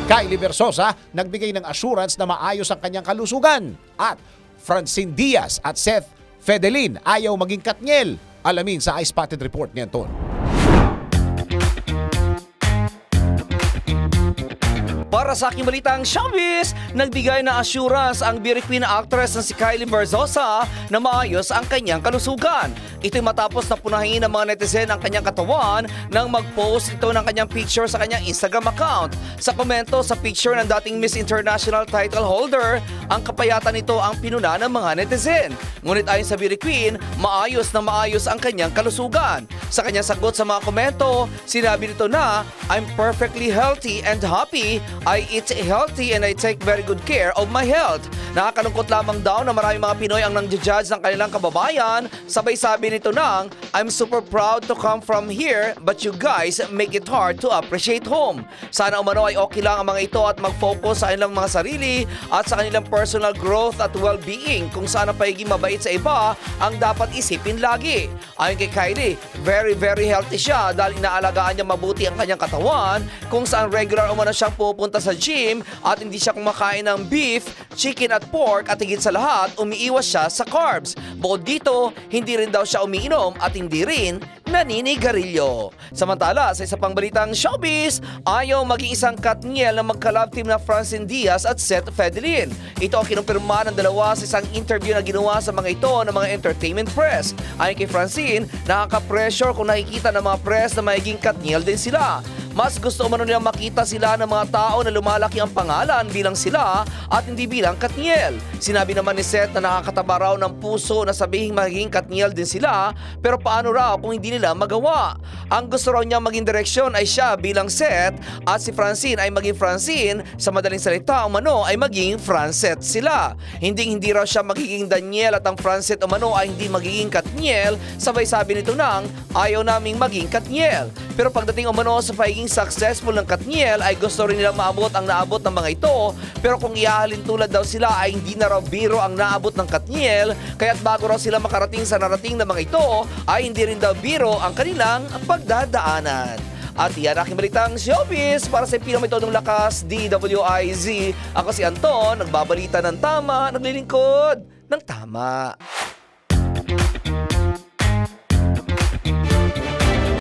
Kylie Versosa nagbigay ng assurance na maayos ang kanyang kalusugan. At Francine Diaz at Seth Fedelin ayaw maging katnyel. Alamin sa iSpotted Report ni Anton. Para sa aking balitang showbiz, nagbigay na assurance ang beauty queen na actress na si Kylie Versosa na maayos ang kanyang kalusugan. Ito'y matapos na punahin ng mga netizen ang kanyang katawan nang mag-post ito ng kanyang picture sa kanyang Instagram account. Sa komento sa picture ng dating Miss International title holder, ang kapayatan nito ang pinuna ng mga netizen. Ngunit ayon sa beauty queen, maayos na maayos ang kanyang kalusugan. Sa kanyang sagot sa mga komento, sinabi nito na, "I'm perfectly healthy and happy. I eat healthy and I take very good care of my health." Nakakalungkot lamang daw na maraming mga Pinoy ang nang-judge ng kanilang kababayan. Sabay sabi nito nang, "I'm super proud to come from here but you guys make it hard to appreciate home." Sana umano ay okay lang ang mga ito at mag-focus sa kanilang mga sarili at sa kanilang personal growth at well-being kung saan ang pagiging mabait sa iba ang dapat isipin lagi. Ayon kay Kylie, very healthy siya dahil inaalagaan niya mabuti ang kanyang katawan kung saan regular umano siyang pupunta sa gym at hindi siya kumakain ng beef, chicken at pork at higit sa lahat, umiiwas siya sa carbs. Bukod dito, hindi rin daw siya umiinom at hindi rin naninigarilyo. Samantala, sa isa pang balitang showbiz, ayaw maging isang katniel na magka-love team na Francine Diaz at Seth Fedelin. Ito ang kinumpirma ng dalawa sa isang interview na ginawa sa mga ito ng mga entertainment press. Ayon kay Francine, nakaka-pressure kung nakikita ng mga press na magiging katniel din sila. Mas gusto umano nilang makita sila ng mga tao na lumalaki ang pangalan bilang sila at hindi bilang katniel. Sinabi naman ni Seth na nakakataba raw ng puso na sabihing magiging katniel din sila, pero paano raw kung hindi nila magawa? Ang gusto raw niya maging direksyon ay siya bilang Seth at si Francine ay maging Francine. Sa madaling salita, umano ay maging Francet sila. Hindi raw siya magiging Daniel at ang Francet umano ay hindi magiging katniel. Sabay sabi nito nang, "Ayaw naming maging katniel." Pero pagdating umano sa pagiging successful ng katniel ay gusto rin nilang maabot ang naabot ng mga ito, pero kung ihahalin tulad daw sila ay hindi na raw biro ang naabot ng katniel, kaya't bago raw sila makarating sa narating ng mga ito ay hindi rin daw biro ang kanilang pagdadaanan. At yan aking balitang showbiz para sa pinakamitodong lakas, DWIZ. Ako si Anton, nagbabalita ng tama, naglilingkod ng tama.